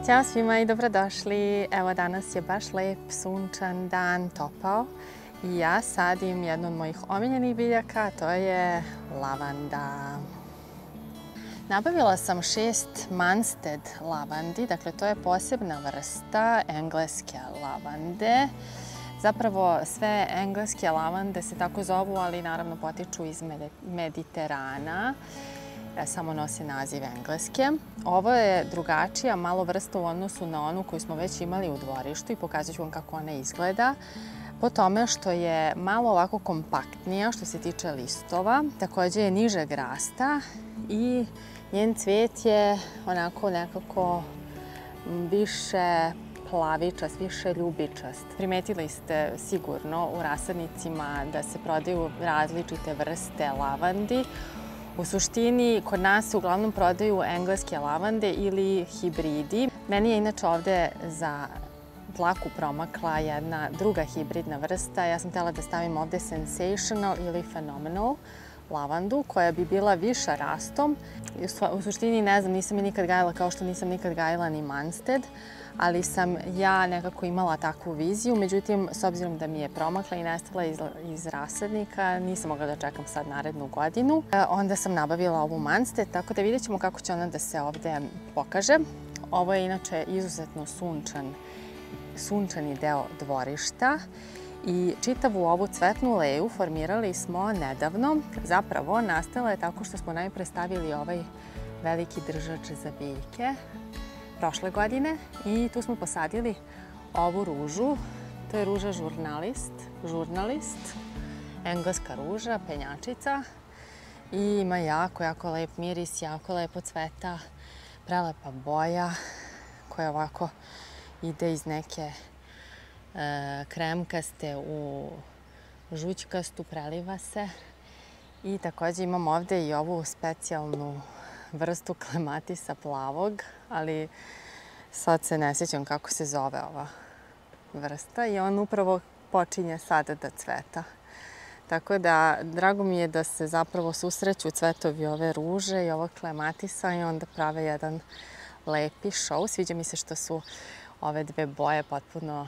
Ćao svima i dobrodošli. Evo danas je baš lep, sunčan dan, topao i ja sadim jednu od mojih omiljenih biljaka, a to je lavanda. Nabavila sam 6 Munstead lavandi, dakle to je posebna vrsta engleske lavande. Zapravo sve engleske lavande se tako zovu, ali naravno potiču iz Mediterana. Samo nose naziv engleske. Ovo je drugačija malo vrsta u odnosu na onu koju smo već imali u dvorištu i pokazat ću vam kako ona izgleda. Po tome što je malo ovako kompaktnija što se tiče listova, također je nižeg rasta i njen cvet je onako nekako više plavičast, više ljubičast. Primetili ste sigurno u rasadnicima da se prodaju različite vrste lavandi. U suštini, kod nas se uglavnom prodaju engleske lavande ili hibridi. Meni je inače ovde za dlaku promakla jedna druga hibridna vrsta. Ja sam htjela da stavim ovde Sensational ili Phenomenal lavandu, koja bi bila viša rastom. U suštini, ne znam, nisam je nikad gajila kao što nisam nikad gajila ni Munstead, ali sam ja nekako imala takvu viziju. Međutim, s obzirom da mi je promakla i nestala iz rasadnika, nisam mogla da čekam sad narednu godinu. Onda sam nabavila ovu Munstead, tako da vidjet ćemo kako će ona da se ovde pokaže. Ovo je inače izuzetno sunčani deo dvorišta. I čitavu ovu cvetnu leju formirali smo nedavno. Zapravo, nastala je tako što smo najpre stavili ovaj veliki držač za biljke prošle godine i tu smo posadili ovu ružu. To je ruža žurnalist, engleska ruža, penjačica i ima jako lep miris, jako lepo cveta, prelepa boja koja ovako ide iz neke kremkaste u žućkastu, preliva se. I također imam ovde i ovu specijalnu vrstu klematisa plavog, ali sad se ne sjećam kako se zove ova vrsta i on upravo počinje sada da cveta. Tako da, drago mi je da se zapravo susreću cvetovi ove ruže i ovog klematisa i onda prave jedan lepi šou. Sviđa mi se što su ove dve boje potpuno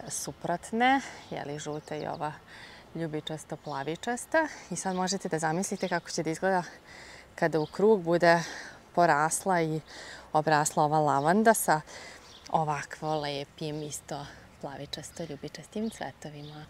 suprotne, žuta i ova ljubičasto-plavičasta. I sad možete da zamislite kako će da izgleda kada u krug bude porasla i obrasla ova lavanda sa ovakvo lepim, isto plavičasto-ljubičastim cvetovima.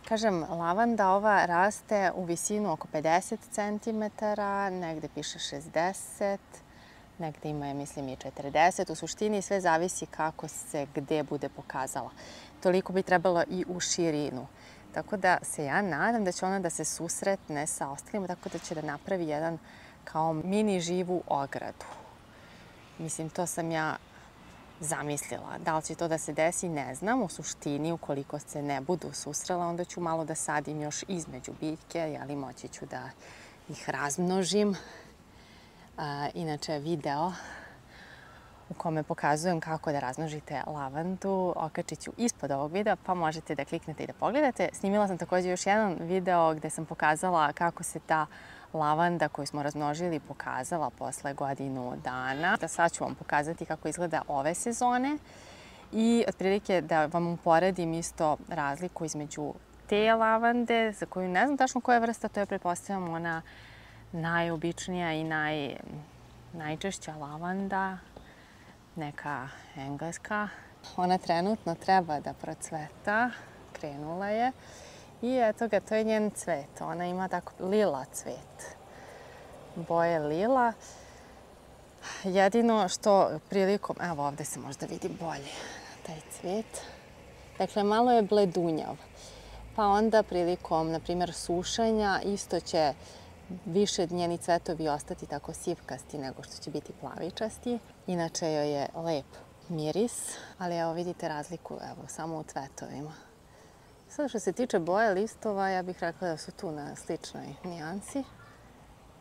Kažem, lavanda ova raste u visinu oko 50 cm, negde piše 60, negde ima, mislim, i 40. U suštini sve zavisi kako se gde bude pokazala. Toliko bi trebalo i u širinu. Tako da se ja nadam da će ona da se susretne sa ostalima, tako da će da napravi jedan kao mini živu ogradu. Mislim, to sam ja zamislila. Da li će to da se desi, ne znam. U suštini, ukoliko se ne budu susrela, onda ću malo da sadim još između biljke, moći ću da ih razmnožim. Inače, video u kome pokazujem kako da razmnožite lavandu okačit ću ispod ovog videa, pa možete da kliknete i da pogledate. Snimila sam također još jedan video gde sam pokazala kako se ta lavanda koju smo razmnožili pokazala posle godinu dana. Sad ću vam pokazati kako izgleda ove sezone i otprilike da vam uporedim isto razliku između te lavande, za koju ne znam tačno koja vrsta, to je pretpostavljam ona najobičnija i najčešća lavanda, neka engleska. Ona trenutno treba da procveta, krenula je i eto ga, to je njen cvet. Ona ima tako lila cvet, boje lila. Jedino što prilikom, evo ovde se možda vidi bolje taj cvet, dakle malo je bledunjav, pa onda prilikom, na primjer, sušenja isto će više njeni cvetovi ostati tako sivkasti nego što će biti plavičasti. Inače joj je lep miris, ali evo vidite razliku samo u cvetovima. Sad što se tiče boje listova, ja bih rekla da su tu na sličnoj nijansi.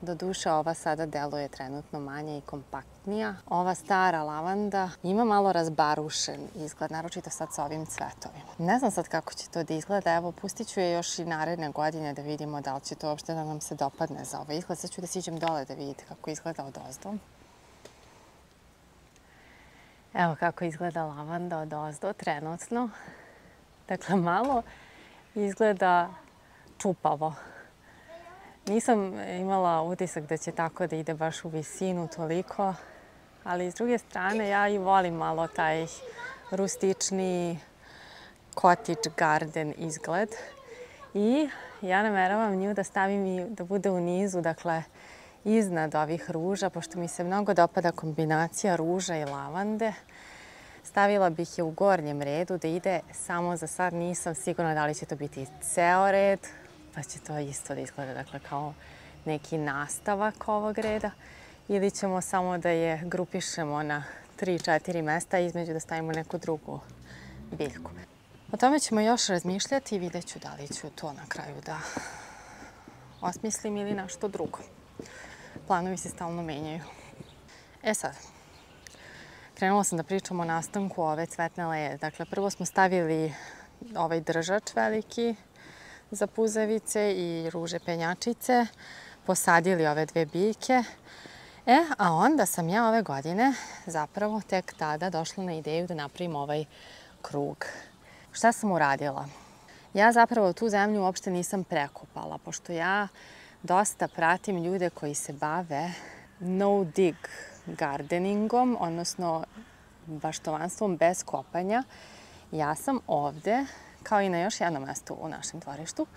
Doduše, ova sada deluje trenutno manja i kompaktnija. Ova stara lavanda ima malo razbarušen izgled, naročito sad sa ovim cvetovima. Ne znam sad kako će to da izgleda, evo pustit ću je još i naredne godine da vidimo da li će to uopšte da nam se dopadne za ovaj izgled. Sad ću da siđem dole da vidite kako izgleda odozdo. Evo kako izgleda lavanda od ozdo trenutno. Dakle, malo izgleda čupavo. Nisam imala utisak da će tako da ide baš u visinu toliko, ali s druge strane ja i volim malo taj rustični cottage garden izgled. I ja nameravam nju da stavim i da bude u nizu, dakle, iznad ovih ruža, pošto mi se mnogo dopada kombinacija ruža i lavande. Stavila bih je u gornjem redu da ide, samo za sad nisam sigurna da li će to biti ceo red, pa će to isto da izgleda, dakle, kao neki nastavak ovog reda, ili ćemo samo da je grupišemo na 3-4 mesta, između da stavimo neku drugu biljku. O tome ćemo još razmišljati i vidjet ću da li ću to na kraju da osmislim ili nešto drugo. Planovi se stalno menjaju. E sad, krenula sam da pričam o nastanku ove cvetne leje. Dakle, prvo smo stavili ovaj držač veliki za puzavice i ruže penjačice, posadili ove dve biljke. A onda sam ja ove godine zapravo tek tada došla na ideju da napravim ovaj krug. Šta sam uradila? Ja zapravo tu zemlju uopšte nisam prekopala, pošto ja dosta pratim ljude koji se bave no-dig gardeningom, odnosno baštovanstvom bez kopanja. Ja sam ovde, kao i na još jednom mestu u našem dvorištu,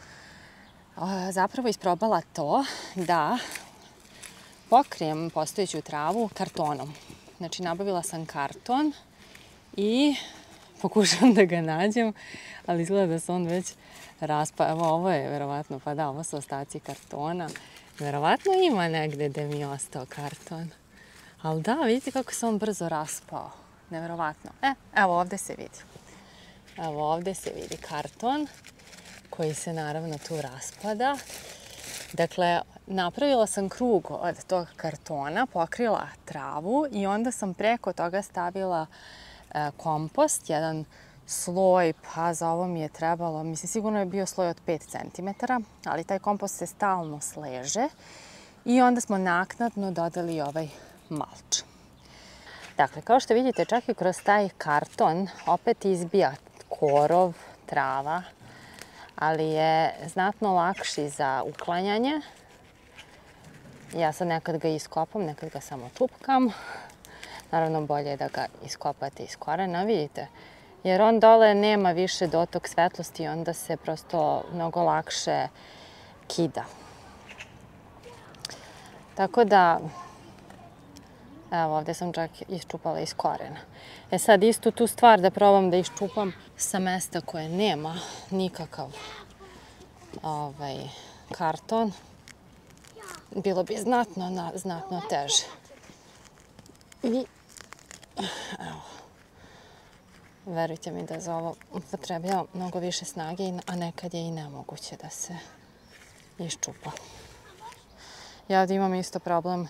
zapravo isprobala to da pokrijem postojeću travu kartonom. Znači, nabavila sam karton i pokušavam da ga nađem, ali izgleda da se on već raspao. Evo, ovo je verovatno, pa da, ovo su ostaci kartona. Verovatno ima negde gde mi je ostao karton. Ali da, vidite kako se on brzo raspao. Neverovatno. Evo ovde se vidi. Evo ovde se vidi karton koji se naravno tu raspada. Dakle, napravila sam krug od tog kartona, pokrila travu i onda sam preko toga stavila kompost, jedan sloj, pa za ovo mi je trebalo, mislim sigurno je bio sloj od 5 cm, ali taj kompost se stalno sleže i onda smo naknadno dodali ovaj malč. Dakle, kao što vidite, čak i kroz taj karton opet izbija korov, trava, ali je znatno lakši za uklanjanje. Ja sad nekad ga iskopam, nekad ga samo čupkam. Naravno, bolje je da ga iskopate iz korena, vidite. Jer on dole nema više dotok svetlosti i onda se prosto mnogo lakše kida. Tako da, evo ovde sam čak iščupala iz korena. Sad istu tu stvar da probam da iščupam sa mesta koje nema nikakav karton. Bilo bi znatno teže. I evo, verujte mi da za ovo upotrebljavam mnogo više snage, a nekad je i nemoguće da se iščupa. Ja ovdje imam isto problem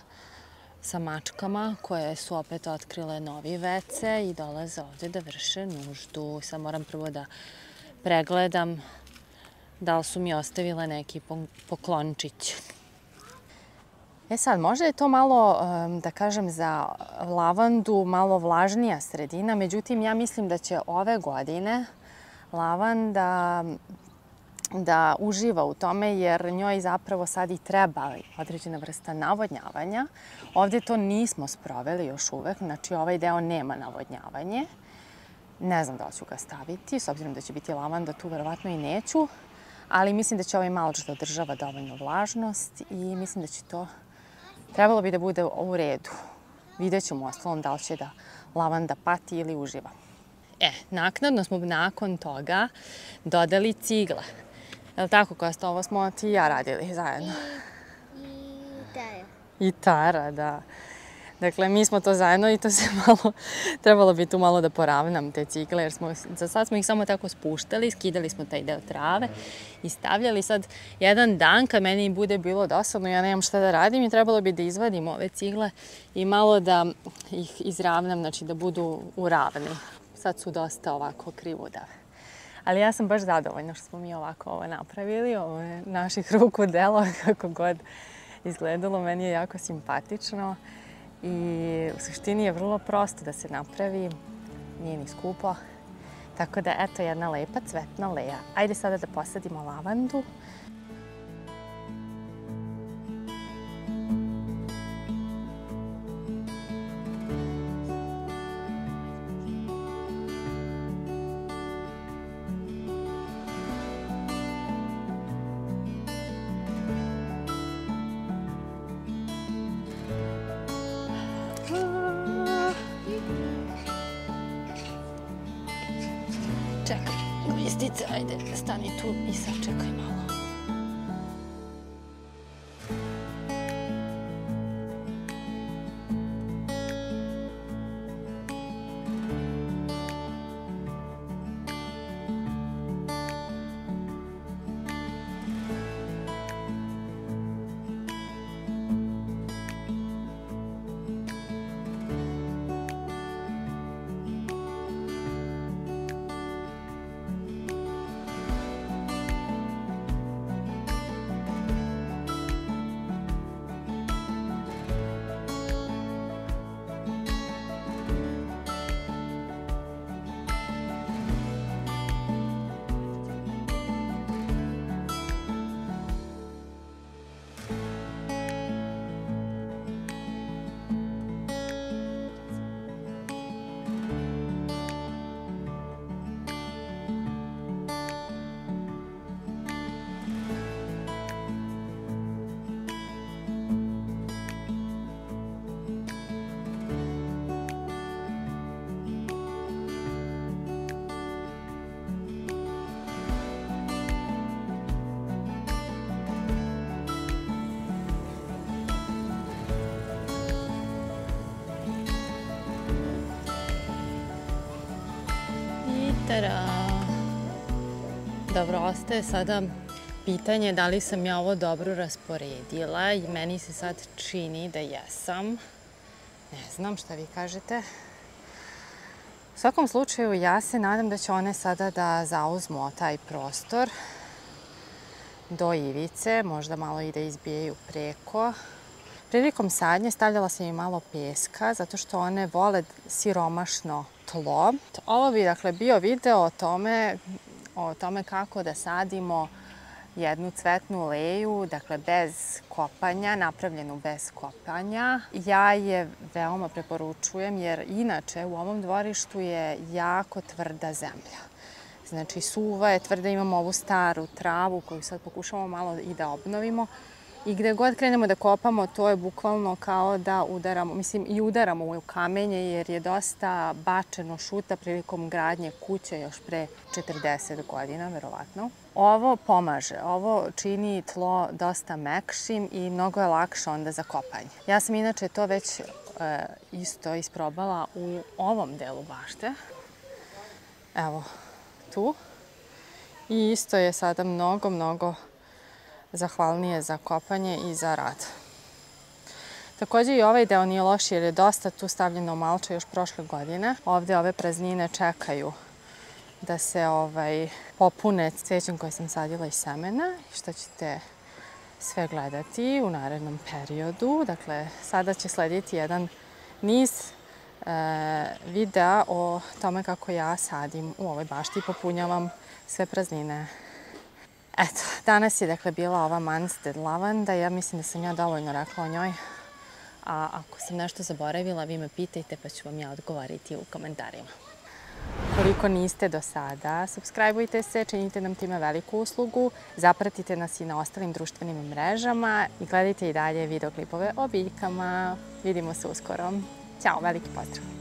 sa mačkama koje su opet otkrile novi WC i dolaze ovdje da vrše nuždu. Sad moram prvo da pregledam da li su mi ostavile neki poklončić. Sad, možda je to malo, da kažem, za lavandu malo vlažnija sredina, međutim, ja mislim da će ove godine lavanda da uživa u tome, jer njoj zapravo sad i treba određena vrsta navodnjavanja. Ovdje to nismo sproveli još uvek, znači ovaj deo nema navodnjavanje. Ne znam da li ću ga staviti, s obzirom da će biti lavanda, tu verovatno i neću, ali mislim da će ovaj malč da održava dovoljno vlažnost i mislim da će to trebalo bi da bude u redu. Vidjet ćemo ostalom da li će da lavanda pati ili uživa. Naknadno smo nakon toga dodali cigle. Je li tako, Kosta? Ovo smo ti i ja radili zajedno. I Tara. I Tara, da. Dakle, mi smo to zajedno i to se malo, trebalo bi tu malo da poravnam te cigle, jer za sad smo ih samo tako spuštali, skidali smo taj deo trave i stavljali. Sad, jedan dan kad meni bude bilo dosadno, ja nemam šta da radim i trebalo bi da izvadim ove cigle i malo da ih izravnam, znači da budu u ravni. Sad su dosta ovako krivudave. Ali ja sam baš zadovoljna što smo mi ovako ovo napravili, ovo je naših ruku delo, kako god izgledalo, meni je jako simpatično. i u suštini je vrlo prosto da se napravi, nije ni skupo. Tako da, eto, jedna lepa cvetna leja. Ajde sada da posadimo lavandu. Čekaj, gvistice, ajde, stani tu i sačekaj malo. Dobro, ostaje sada pitanje da li sam ja ovo dobro rasporedila i meni se sad čini da jesam. Ne znam šta vi kažete. U svakom slučaju ja se nadam da će one sada da zauzmu taj prostor do ivice, možda malo i da izbijaju preko. Prilikom sadnje stavljala sam im malo peska zato što one vole siromašno tlo. Ovo bi dakle bio video o tome kako da sadimo jednu cvetnu leju, dakle bez kopanja, napravljenu bez kopanja. Ja je veoma preporučujem jer inače u ovom dvorištu je jako tvrda zemlja. Znači suva je tvrda, imamo ovu staru travu koju sad pokušamo malo i da obnovimo. I gde god krenemo da kopamo, to je bukvalno kao da udaramo, mislim i udaramo u kamenje jer je dosta bačeno šuta prilikom gradnje kuće još pre 40 godina, verovatno. Ovo pomaže, ovo čini tlo dosta mekšim i mnogo je lakše onda za kopanje. Ja sam inače to već isto isprobala u ovom delu bašte. Evo, tu. I isto je sada mnogo zahvalnije za kopanje i za rad. Takođe i ovaj deo nije loš jer je dosta tu stavljeno malče još prošle godine. Ovde ove praznine čekaju da se popune cvećem koje sam sadila iz semena, što ćete sve gledati u narednom periodu. Dakle, sada će slediti jedan niz videa o tome kako ja sadim u ovoj bašti i popunjavam sve praznine. Eto, danas je dakle bila ova Manstead lavanda. Ja mislim da sam ja dovoljno rekla o njoj. A ako sam nešto zaboravila, vi me pitajte pa ću vam ja odgovoriti u komentarima. Koliko niste do sada, subscribeujte se, činite nam time veliku uslugu, zapratite nas i na ostalim društvenim mrežama i gledajte i dalje videoklipove o biljkama. Vidimo se uskoro. Ćao, veliki pozdrav!